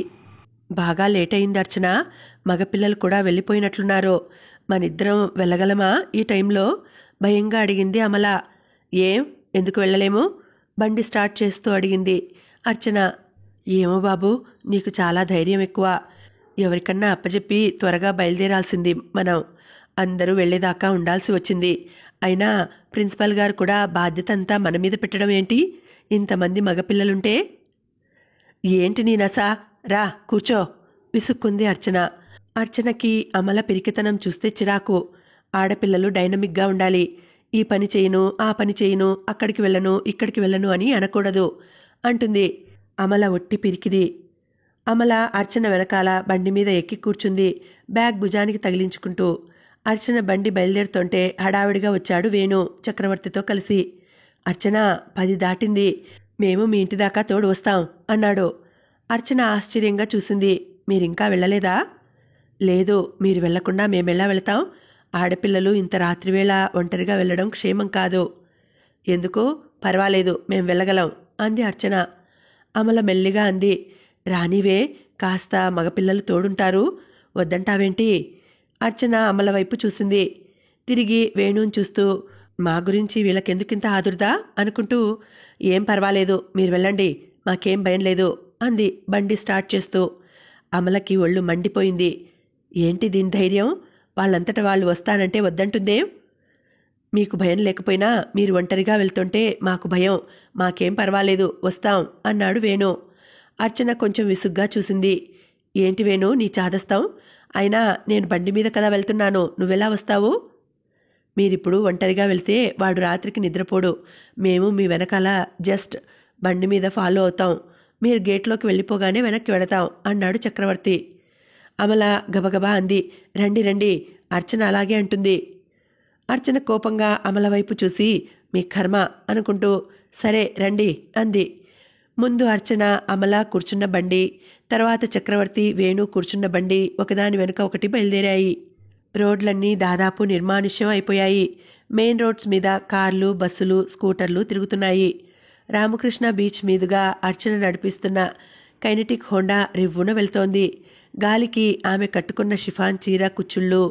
బాగా లేట్ అయింది అర్చన, మగపిల్లలు కూడా వెళ్ళిపోయినట్లున్నారు, మనిద్దరం వెళ్ళగలమా ఈ టైంలో భయంగా అడిగింది అమల. ఏం, ఎందుకు వెళ్ళలేము, బండి స్టార్ట్ చేస్తూ అడిగింది అర్చన. ఏమో బాబు, నీకు చాలా ధైర్యం ఎక్కువ, ఎవరికన్నా అప్పచెప్పి త్వరగా బయలుదేరాల్సింది మనం, అందరూ వెళ్లేదాకా ఉండాల్సి వచ్చింది. అయినా ప్రిన్సిపల్ గారు కూడా బాధ్యత అంతా మన మీద పెట్టడం ఏంటి, ఇంతమంది మగపిల్లలుంటే. ఏంటి నీ నసా, రా కూర్చో విసుక్కుంది అర్చన. అర్చనకి అమల పిరికితనం చూస్తే చిరాకు. ఆడపిల్లలు డైనమిక్గా ఉండాలి, ఈ పని చేయను ఆ పని చేయను, అక్కడికి వెళ్ళను ఇక్కడికి వెళ్ళను అని అనకూడదు అంటుంది. అమల ఒట్టి పిరికిది. అమల అర్చన వెనకాల బండి మీద ఎక్కి కూర్చుంది, బ్యాగ్ భుజానికి తగిలించుకుంటూ. అర్చన బండి బయలుదేరుతుంటే హడావిడిగా వచ్చాడు వేణు చక్రవర్తితో కలిసి. అర్చన 10 దాటింది, మేము మీ ఇంటి దాకా తోడు వస్తాం అన్నాడు. అర్చన ఆశ్చర్యంగా చూసింది. మీరింకా వెళ్ళలేదా? లేదు, మీరు వెళ్లకుండా మేమెలా వెళతాం? ఆడపిల్లలు ఇంత రాత్రివేళ ఒంటరిగా వెళ్లడం క్షేమం కాదు. ఎందుకు? పర్వాలేదు, మేం వెళ్ళగలం అంది అర్చన. అమల మెల్లిగా అంది. రానివే, కాస్త మగపిల్లలు తోడుంటారు, వద్దంటావేంటి? అర్చన అమల వైపు చూసింది. తిరిగి వేణుని చూస్తూ, మా గురించి వీళ్ళకెందుకింత ఆదుర్దా అనుకుంటూ, ఏం పర్వాలేదు, మీరు వెళ్ళండి, మాకేం భయం లేదు అంది బండి స్టార్ట్ చేస్తూ. అమలకి ఒళ్ళు మండిపోయింది. ఏంటి దీని ధైర్యం? వాళ్ళంతట వాళ్ళు వస్తానంటే వద్దంటుందేం? మీకు భయం లేకపోయినా మీరు ఒంటరిగా వెళ్తుంటే మాకు భయం, మాకేం పర్వాలేదు, వస్తాం అన్నాడు వేణు. అర్చన కొంచెం విసుగ్గా చూసింది. ఏంటి వేణు నీ చాదస్తాం? అయినా నేను బండి మీద కదా వెళ్తున్నాను, నువ్వెలా వస్తావు? మీరిప్పుడు ఒంటరిగా వెళ్తే వాడు రాత్రికి నిద్రపోడు, మేము మీ వెనకాల జస్ట్ బండి మీద ఫాలో అవుతాం, మీరు గేట్లోకి వెళ్ళిపోగానే వెనక్కి వెళతాం అన్నాడు చక్రవర్తి. అమల గబగబా అంది. రండి రండి, అర్చన అలాగే అంటుంది. అర్చన కోపంగా అమల వైపు చూసి, మీ కర్మ అనుకుంటూ, సరే రండి అంది. ముందు అర్చన, అమల కూర్చున్న బండి, తర్వాత చక్రవర్తి, వేణు కూర్చున్న బండి ఒకదాని వెనుక ఒకటి బయలుదేరాయి. రోడ్లన్నీ దాదాపు నిర్మానుష్యం అయిపోయాయి. మెయిన్ రోడ్స్ మీద కార్లు, బస్సులు, స్కూటర్లు తిరుగుతున్నాయి. రామకృష్ణ బీచ్ మీదుగా అర్చన నడిపిస్తున్న కైనెటిక్ హోండా రివ్వున వెళ్తోంది. గాలికి ఆమె కట్టుకున్న షిఫాన్ చీర కుచ్చుళ్ళు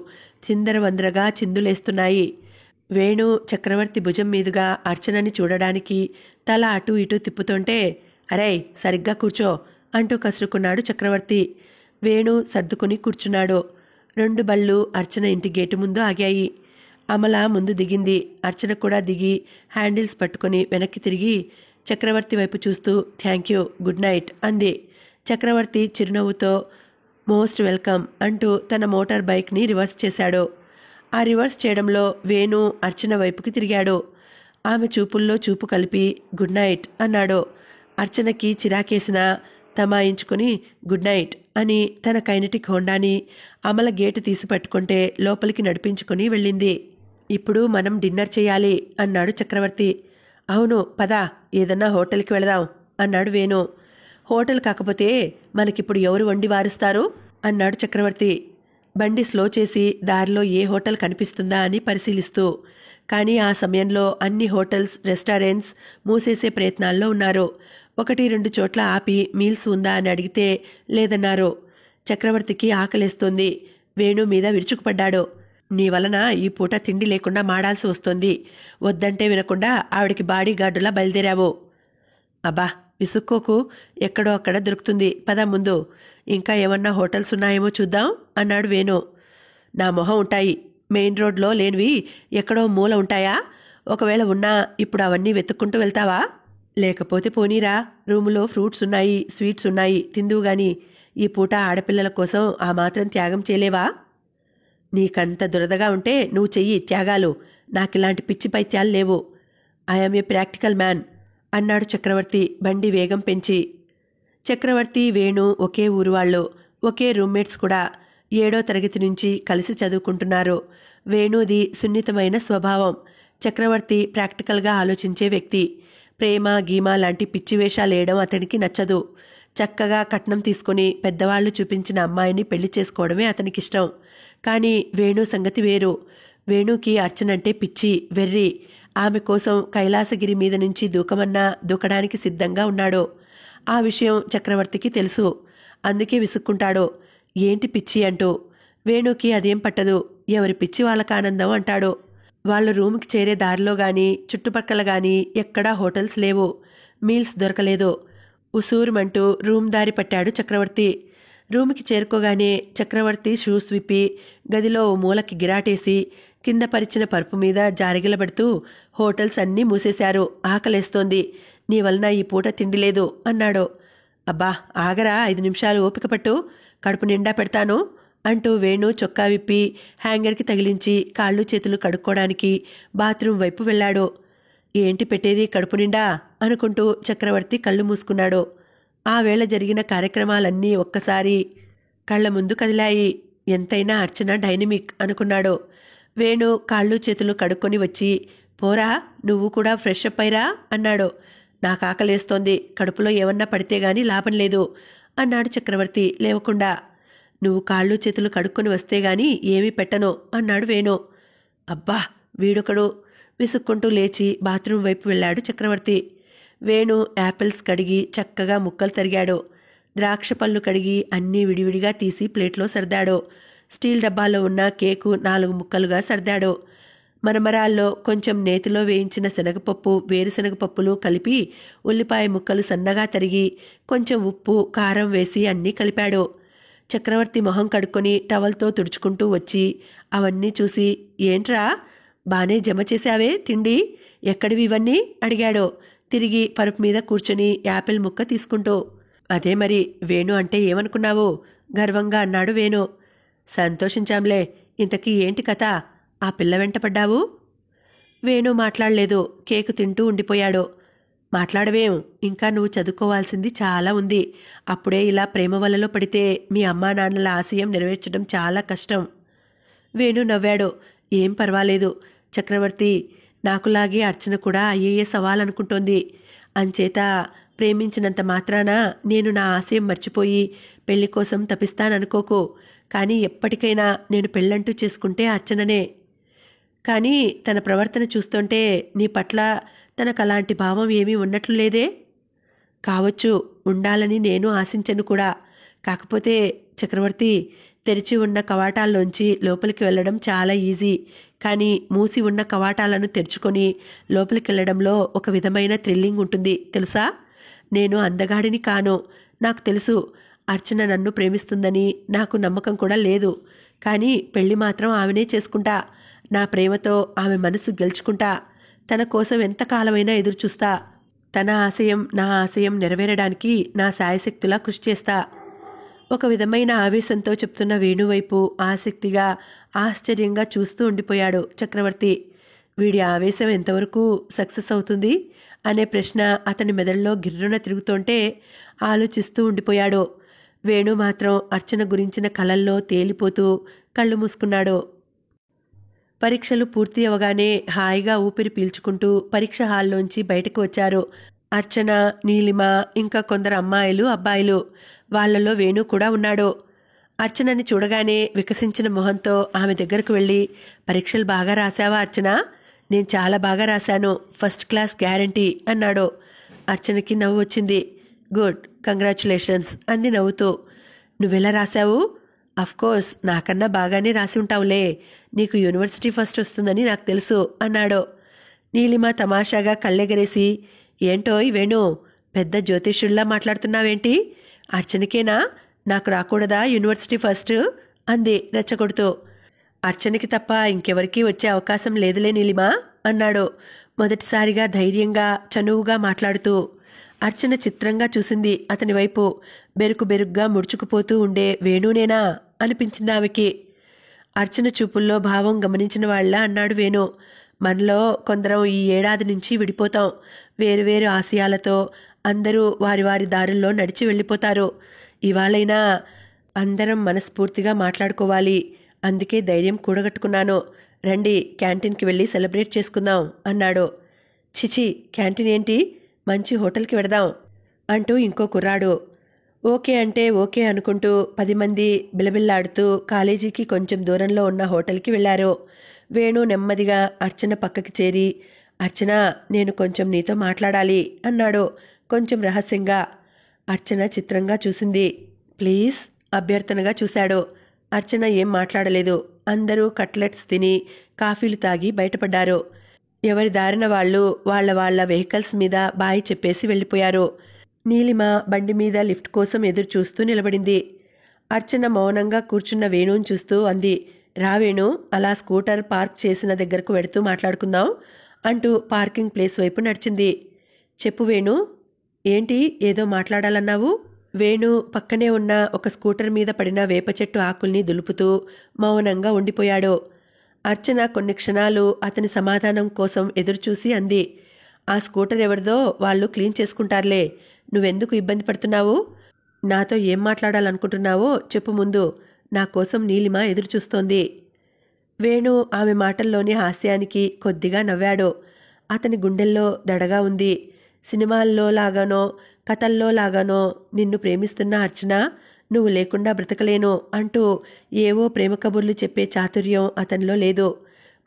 చిందరవందరగా చిందులేస్తున్నాయి. వేణు చక్రవర్తి భుజం మీదుగా అర్చనని చూడడానికి తల అటూ ఇటూ తిప్పుతుంటే, అరే సరిగ్గా కూర్చో అంటూ కసురుకున్నాడు చక్రవర్తి. వేణు సర్దుకుని కూర్చున్నాడు. 2 బళ్ళు అర్చన ఇంటి గేటు ముందు ఆగాయి. అమల ముందు దిగింది. అర్చన కూడా దిగి హ్యాండిల్స్ పట్టుకుని వెనక్కి తిరిగి చక్రవర్తి వైపు చూస్తూ, థ్యాంక్ యూ, గుడ్ నైట్ అంది. చక్రవర్తి చిరునవ్వుతో మోస్ట్ వెల్కమ్ అంటూ తన మోటార్ బైక్ని రివర్స్ చేశాడు. ఆ రివర్స్ చేయడంలో వేణు అర్చన వైపుకి తిరిగాడు. ఆమె చూపుల్లో చూపు కలిపి గుడ్ నైట్ అన్నాడు. అర్చనకి చిరాకేసిన తమాయించుకుని గుడ్ నైట్ అని తన కైనెటిక్ హోండాని అమల గేటు తీసి పట్టుకుంటే లోపలికి నడిపించుకుని వెళ్ళింది. ఇప్పుడు మనం డిన్నర్ చేయాలి అన్నాడు చక్రవర్తి. అవును పద, ఏదన్నా హోటల్కి వెళదాం అన్నాడు వేణు. హోటల్ కాకపోతే మనకిప్పుడు ఎవరు వండి వారుస్తారు అన్నాడు చక్రవర్తి. బండి స్లో చేసి దారిలో ఏ హోటల్ కనిపిస్తుందా అని పరిశీలిస్తూ. కానీ ఆ సమయంలో అన్ని హోటల్స్, రెస్టారెంట్స్ మూసేసే ప్రయత్నాల్లో ఉన్నారు. 1-2 చోట్ల ఆపి మీల్స్ ఉందా అని అడిగితే లేదన్నారు. చక్రవర్తికి ఆకలేస్తోంది. వేణు మీద విరుచుకుపడ్డాడు. నీ వలన ఈ పూట తిండి లేకుండా మాడాల్సి వస్తోంది, వద్దంటే వినకుండా ఆవిడికి బాడీ గార్డులా బయలుదేరావు. అబ్బా విసుక్కోకు, ఎక్కడో అక్కడ దొరుకుతుంది, పద ముందు, ఇంకా ఏమన్నా హోటల్స్ ఉన్నాయేమో చూద్దాం అన్నాడు వేణు. నా మొహం ఉంటాయి, మెయిన్ రోడ్లో లేనివి ఎక్కడో మూల ఉంటాయా? ఒకవేళ ఉన్నా ఇప్పుడు అవన్నీ వెతుక్కుంటూ వెళ్తావా? లేకపోతే పోనీరా, రూములో ఫ్రూట్స్ ఉన్నాయి, స్వీట్స్ ఉన్నాయి, తిందువు గాని ఈ పూట ఆడపిల్లల కోసం ఆ మాత్రం త్యాగం చేయలేవా? నీకంత దురదగా ఉంటే నువ్వు చెయ్యి త్యాగాలు, నాకిలాంటి పిచ్చి పైత్యాలు లేవు. ఐఎమ్ ఏ ప్రాక్టికల్ మ్యాన్ అన్నాడు చక్రవర్తి బండి వేగం పెంచి. చక్రవర్తి, వేణు ఒకే ఊరు వాళ్ళు, ఒకే రూమ్మేట్స్ కూడా. 7వ తరగతి నుంచి కలిసి చదువుకుంటున్నారు. వేణుది సున్నితమైన స్వభావం. చక్రవర్తి ప్రాక్టికల్గా ఆలోచించే వ్యక్తి. ప్రేమ, గీమ లాంటి పిచ్చి వేషాలేయడం అతనికి నచ్చదు. చక్కగా కట్నం తీసుకుని పెద్దవాళ్లు చూపించిన అమ్మాయిని పెళ్లి చేసుకోవడమే అతనికిష్టం. కానీ వేణు సంగతి వేరు. వేణుకి అర్చనంటే పిచ్చి, వెర్రి. ఆమె కోసం కైలాసగిరి మీద నుంచి దూకమన్నా దూకడానికి సిద్ధంగా ఉన్నాడు. ఆ విషయం చక్రవర్తికి తెలుసు. అందుకే విసుక్కుంటాడు, ఏంటి పిచ్చి అంటూ. వేణుకి అదేం పట్టదు, ఎవరి పిచ్చి వాళ్ళకి ఆనందం అంటాడు. వాళ్ళు రూమ్కి చేరే దారిలో గాని చుట్టుపక్కల గాని ఎక్కడా హోటల్స్ లేవు. మీల్స్ దొరకలేదు. ఉసూరుమంటూ రూమ్ దారి పట్టాడు చక్రవర్తి. రూమ్కి చేరుకోగానే చక్రవర్తి షూస్ విప్పి గదిలో ఓ మూలకి గిరాటేసి కింద పరిచిన పరుపు మీద జారిగిలబడుతూ, హోటల్స్ అన్నీ మూసేశారు, ఆకలేస్తోంది, నీ వలన ఈ పూట తిండి లేదు అన్నాడు. అబ్బా ఆగరా, 5 నిమిషాలు ఓపిక పట్టు, కడుపు నిండా పెడతాను అంటూ వేణు చొక్కా విప్పి హ్యాంగర్కి తగిలించి కాళ్ళు చేతులు కడుక్కోవడానికి బాత్రూం వైపు వెళ్ళాడు. ఏంటి పెట్టేది కడుపు నిండా అనుకుంటూ చక్రవర్తి కళ్ళు మూసుకున్నాడు. ఆ వేళ జరిగిన కార్యక్రమాలన్నీ ఒక్కసారి కళ్ల ముందు కదిలాయి. ఎంతైనా అర్చన డైనమిక్ అనుకున్నాడు. వేణు కాళ్ళు చేతులు కడుక్కొని వచ్చి, పోరా, నువ్వు కూడా ఫ్రెష్ అప్ అయ్యిరా అన్నాడు. నాకు ఆకలేస్తోంది, కడుపులో ఏమన్నా పడితే గాని లాభం లేదు అన్నాడు చక్రవర్తి లేవకుండా. నువ్వు కాళ్ళు చేతులు కడుక్కొని వస్తే గాని ఏమీ పెట్టను అన్నాడు వేణు. అబ్బా, వీడొకడు విసుక్కుంటూ లేచి బాత్రూం వైపు వెళ్ళాడు చక్రవర్తి. వేణు యాపిల్స్ కడిగి చక్కగా ముక్కలు తరిగాడు. ద్రాక్ష పళ్ళు కడిగి అన్నీ విడివిడిగా తీసి ప్లేట్లో సర్దాడు. స్టీల్ డబ్బాలో ఉన్న కేకు 4 ముక్కలుగా సర్దాడు. మరమరాల్లో కొంచెం నేతిలో వేయించిన శనగపప్పు, వేరుశనగపప్పులు కలిపి ఉల్లిపాయ ముక్కలు సన్నగా తరిగి కొంచెం ఉప్పు కారం వేసి అన్నీ కలిపాడు. చక్రవర్తి మొహం కడుక్కొని టవల్తో తుడుచుకుంటూ వచ్చి అవన్నీ చూసి, ఏంట్రా బానే జమ చేశావే తిండి, ఎక్కడివి ఇవన్నీ అడిగాడు తిరిగి పరుపు మీద కూర్చొని యాపిల్ ముక్క తీసుకుంటూ. అదే మరి, వేణు అంటే ఏమనుకున్నావు గర్వంగా అన్నాడు వేణు. సంతోషించాంలే, ఇంతకీ ఏంటి కథ, ఆ పిల్ల వెంట పడ్డావు? వేణు మాట్లాడలేదు, కేకు తింటూ ఉండిపోయాడు. మాట్లాడవేం, ఇంకా నువ్వు చదువుకోవాల్సింది చాలా ఉంది. అప్పుడే ఇలా ప్రేమ వలలో పడితే మీ అమ్మా నాన్నల ఆశయం నెరవేర్చడం చాలా కష్టం. వేణు నవ్వాడు. ఏం పర్వాలేదు చక్రవర్తి, నాకులాగే అర్చన కూడా ఐఏఎస్ అవ్వాలనుకుంటోంది. అంచేత ప్రేమించినంత మాత్రాన నేను నా ఆశయం మర్చిపోయి పెళ్లి కోసం తపిస్తాననుకోకు. కానీ ఎప్పటికైనా నేను పెళ్ళంటూ చేసుకుంటే అర్చననే. కానీ తన ప్రవర్తన చూస్తుంటే నీ పట్ల తనకు అలాంటి భావం ఏమీ ఉన్నట్లు లేదే. కావచ్చు, ఉండాలని నేను ఆశించను కూడా. కాకపోతే చక్రవర్తి, తెరిచి ఉన్న కవాటాల్లోంచి లోపలికి వెళ్ళడం చాలా ఈజీ. కానీ మూసి ఉన్న కవాటాలను తెరుచుకొని లోపలికి వెళ్ళడంలో ఒక విధమైన థ్రిల్లింగ్ ఉంటుంది తెలుసా. నేను అందగాడిని కాను, నాకు తెలుసు. అర్చన నన్ను ప్రేమిస్తుందని నాకు నమ్మకం కూడా లేదు. కానీ పెళ్లి మాత్రం ఆమెనే చేసుకుంటా. నా ప్రేమతో ఆమె మనసు గెలుచుకుంటా. తన కోసం ఎంతకాలమైనా ఎదురుచూస్తా. తన ఆశయం నా ఆశయం నెరవేరడానికి నా శాయశక్తులా కృషి చేస్తా. ఒక విధమైన ఆవేశంతో చెప్తున్న వేణువైపు ఆసక్తిగా ఆశ్చర్యంగా చూస్తూ ఉండిపోయాడు చక్రవర్తి. వీడి ఆవేశం ఎంతవరకు సక్సెస్ అవుతుంది అనే ప్రశ్న అతని మెదడులో గిర్రున తిరుగుతుంటే ఆలోచిస్తూ ఉండిపోయాడు. వేణు మాత్రం అర్చన గురించిన కలల్లో తేలిపోతూ కళ్ళు మూసుకున్నాడు. పరీక్షలు పూర్తి అవగానే హాయిగా ఊపిరి పీల్చుకుంటూ పరీక్ష హాల్లోంచి బయటకు వచ్చారు అర్చన, నీలిమ, ఇంకా కొందరు అమ్మాయిలు అబ్బాయిలు. వాళ్లలో వేణు కూడా ఉన్నాడు. అర్చనని చూడగానే వికసించిన మొహంతో ఆమె దగ్గరకు వెళ్ళి, పరీక్షలు బాగా రాశావా అర్చన? నేను చాలా బాగా రాశాను, ఫస్ట్ క్లాస్ గ్యారంటీ అన్నాడు. అర్చనకి నవ్వు వచ్చింది. గుడ్, కంగ్రాచులేషన్స్ అంది నవ్వుతూ. నువ్వెలా రాశావు? అఫ్కోర్స్ నాకన్నా బాగానే రాసి ఉంటావులే, నీకు యూనివర్సిటీ ఫస్ట్ వస్తుందని నాకు తెలుసు అన్నాడు. నీలిమ తమాషాగా కళ్ళెగరేసి, ఏంటోయ్ వేణు, పెద్ద జ్యోతిష్యుల్లా మాట్లాడుతున్నావేంటి? అర్చనకేనా, నాకు రాకూడదా యూనివర్సిటీ ఫస్ట్ అంది రెచ్చగొడుతూ. అర్చనకి తప్ప ఇంకెవరికీ వచ్చే అవకాశం లేదులే నీలిమ అన్నాడు మొదటిసారిగా ధైర్యంగా చనువుగా మాట్లాడుతూ. అర్చన చిత్రంగా చూసింది అతని వైపు. బెరుకు బెరుగ్గా ముడుచుకుపోతూ ఉండే వేణునేనా అనిపించింది ఆమెకి. అర్చన చూపుల్లో భావం గమనించిన వాళ్ళ అన్నాడు వేణు. మనలో కొందరం ఈ ఏడాది నుంచి విడిపోతాం. వేరువేరు ఆశయాలతో అందరూ వారి వారి దారుల్లో నడిచి వెళ్ళిపోతారు. ఇవాళైనా అందరం మనస్ఫూర్తిగా మాట్లాడుకోవాలి. అందుకే ధైర్యం కూడగట్టుకున్నాను. రండి, క్యాంటీన్కి వెళ్ళి సెలబ్రేట్ చేసుకుందాం అన్నాడు. చిచి, క్యాంటీన్ ఏంటి, మంచి హోటల్కి వెడదాం అంటూ ఇంకో కుర్రాడు. ఓకే అంటే ఓకే అనుకుంటూ 10 మంది బిలబిల్లాడుతూ కాలేజీకి కొంచెం దూరంలో ఉన్న హోటల్కి వెళ్లారు. వేణు నెమ్మదిగా అర్చన పక్కకి చేరి, అర్చన, నేను కొంచెం నీతో మాట్లాడాలి అన్నాడు కొంచెం రహస్యంగా. అర్చన చిత్రంగా చూసింది. ప్లీజ్ అభ్యర్థనగా చూశాడు. అర్చన ఏం మాట్లాడలేదు. అందరూ కట్లెట్స్ తిని కాఫీలు తాగి బయటపడ్డారు. ఎవరి దారిన వాళ్ళు వాళ్ళ వెహికల్స్ మీద బాయ్ చెప్పేసి వెళ్ళిపోయారు. నీలిమ బండి మీద లిఫ్ట్ కోసం ఎదురు చూస్తూ నిలబడింది. అర్చన మౌనంగా కూర్చున్న వేణుని చూస్తూ అంది, రా వేణు, అలా స్కూటర్ పార్క్ చేసిన దగ్గరకు వెడుతూ మాట్లాడుకుందాం అంటూ పార్కింగ్ ప్లేస్ వైపు నడిచింది. చెప్పు వేణు, ఏంటి ఏదో మాట్లాడాలన్నావు? వేణు పక్కనే ఉన్న ఒక స్కూటర్ మీద పడిన వేప చెట్టు ఆకుల్ని దులుపుతూ మౌనంగా ఉండిపోయాడు. అర్చన కొన్ని క్షణాలు అతని సమాధానం కోసం ఎదురుచూసి అంది, ఆ స్కూటర్ ఎవరిదో వాళ్ళు క్లీన్ చేసుకుంటారులే, నువ్వెందుకు ఇబ్బంది పడుతున్నావు? నాతో ఏం మాట్లాడాలనుకుంటున్నావో చెప్పు ముందు, నా కోసం నీలిమ ఎదురుచూస్తోంది. వేణు ఆమె మాటల్లోని హాస్యానికి కొద్దిగా నవ్వాడు. అతని గుండెల్లో దడగా ఉంది. సినిమాల్లో లాగానో కథల్లో లాగానో నిన్ను ప్రేమిస్తున్న అర్చన, నువ్వు లేకుండా బ్రతకలేను అంటూ ఏవో ప్రేమ కబుర్లు చెప్పే చాతుర్యం అతనిలో లేదు.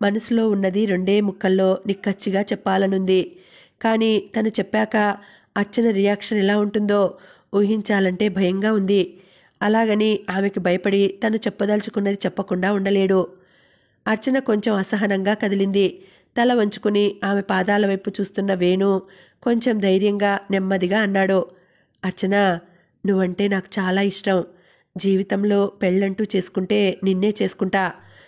మనసులో ఉన్నది 2 ముక్కల్లో నిక్కచ్చిగా చెప్పాలనుంది. కానీ తను చెప్పాక అర్చన రియాక్షన్ ఎలా ఉంటుందో ఊహించాలంటే భయంగా ఉంది. అలాగని ఆమెకి భయపడి తను చెప్పదలుచుకున్నది చెప్పకుండా ఉండలేడు. అర్చన కొంచెం అసహనంగా కదిలింది. తల వంచుకుని ఆమె పాదాల వైపు చూస్తున్న వేణు కొంచెం ధైర్యంగా నెమ్మదిగా అన్నాడు. అర్చన, నువ్వంటే నాకు చాలా ఇష్టం. జీవితంలో పెళ్ళంటూ చేసుకుంటే నిన్నే చేసుకుంటా.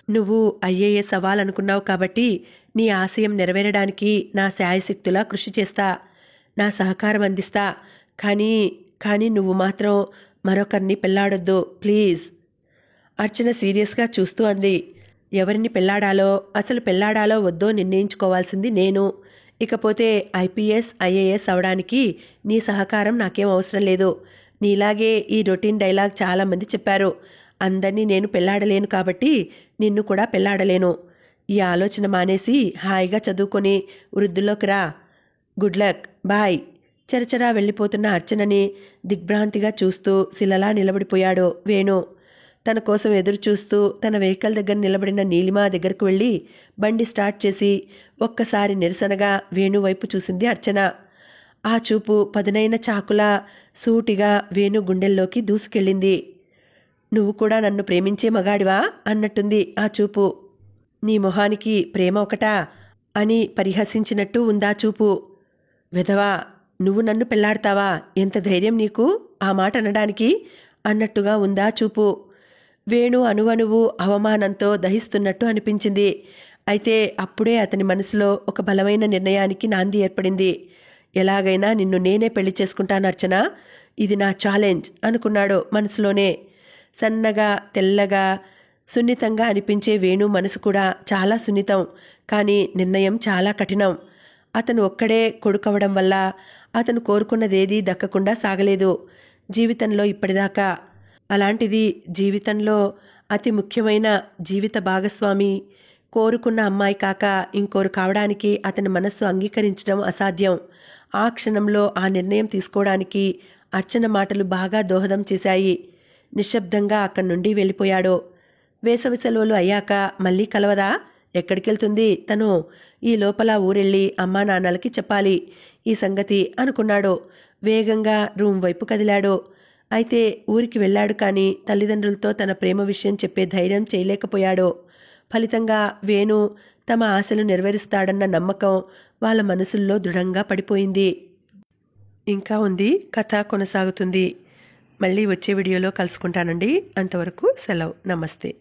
నువ్వు ఐఏఎస్ అవ్వాలనుకున్నావు కాబట్టి నీ ఆశయం నెరవేరడానికి నా శాయశక్తులా కృషి చేస్తా, నా సహకారం అందిస్తా. కానీ నువ్వు మాత్రం మరొకరిని పెళ్లాడొద్దు ప్లీజ్. అర్చన సీరియస్గా చూస్తూ అంది. ఎవరిని పెళ్లాడాలో, అసలు పెళ్లాడాలో వద్దో నిర్ణయించుకోవాల్సింది నేను. ఇకపోతే ఐపీఎస్ ఐఏఎస్ అవడానికి నీ సహకారం నాకేం అవసరం లేదు. నీలాగే ఈ రొటీన్ డైలాగ్ చాలామంది చెప్పారు. అందరినీ నేను పెళ్లాడలేను కాబట్టి నిన్ను కూడా పెళ్లాడలేను. ఈ ఆలోచన మానేసి హాయిగా చదువుకొని వృద్ధుల్లోకి రా. Good luck, bye. చరచరా వెళ్ళిపోతున్న అర్చనని దిగ్భ్రాంతిగా చూస్తూ శిలలా నిలబడిపోయాడు వేణు. తన కోసం ఎదురు చూస్తూ తన వెహికల్ దగ్గర నిలబడిన నీలిమ దగ్గరకు వెళ్ళి బండి స్టార్ట్ చేసి ఒక్కసారి నిరసనగా వేణు వైపు చూసింది అర్చన. ఆ చూపు పదునైన చాకులా సూటిగా వేణు గుండెల్లోకి దూసుకెళ్ళింది. నువ్వు కూడా నన్ను ప్రేమించే మగాడివా అన్నట్టుంది ఆ చూపు. నీ మొహానికి ప్రేమ ఒకటా అని పరిహసించినట్టు ఉందా చూపు. వెధవా, నువ్వు నన్ను పెళ్లాడతావా? ఎంత ధైర్యం నీకు ఆ మాట అనడానికి అన్నట్టుగా ఉందా చూపు. వేణు అణువణువు అవమానంతో దహిస్తున్నట్టు అనిపించింది. అయితే అప్పుడే అతని మనసులో ఒక బలమైన నిర్ణయానికి నాంది ఏర్పడింది. ఎలాగైనా నిన్ను నేనే పెళ్లి చేసుకుంటాను అర్చన, ఇది నా ఛాలెంజ్ అనుకున్నాడు మనసులోనే. సన్నగా తెల్లగా సున్నితంగా అనిపించే వేణు మనసు కూడా చాలా సున్నితం. కానీ నిర్ణయం చాలా కఠినం. అతను ఒక్కడే కొడుకవడం వల్ల అతను కోరుకున్నదేదీ దక్కకుండా సాగలేదు జీవితంలో ఇప్పటిదాకా. అలాంటిది జీవితంలో అతి ముఖ్యమైన జీవిత భాగస్వామి కోరుకున్న అమ్మాయి కాక ఇంకోరు కావడానికి అతని మనస్సు అంగీకరించడం అసాధ్యం. ఆ క్షణంలో ఆ నిర్ణయం తీసుకోవడానికి అర్చన మాటలు బాగా దోహదం చేశాయి. నిశ్శబ్దంగా అక్కడి నుండి వెళ్ళిపోయాడు. వేసవి సెలవులు అయ్యాక మళ్ళీ కలవదా? ఎక్కడికెళ్తుంది తను? ఈ లోపల ఊరెళ్ళి అమ్మా నాన్నలకి చెప్పాలి ఈ సంగతి అనుకున్నాడు. వేగంగా రూమ్ వైపు కదిలాడు. అయితే ఊరికి వెళ్ళాడు కానీ తల్లిదండ్రులతో తన ప్రేమ విషయం చెప్పే ధైర్యం చేయలేకపోయాడు. ఫలితంగా వేణు తమ ఆశలు నెరవేరుస్తాడన్న నమ్మకం వాళ్ళ మనసుల్లో దృఢంగా పడిపోయింది. ఇంకా ఉంది, కథ కొనసాగుతుంది. మళ్ళీ వచ్చే వీడియోలో కలుసుకుంటానండి. అంతవరకు సెలవు. నమస్తే.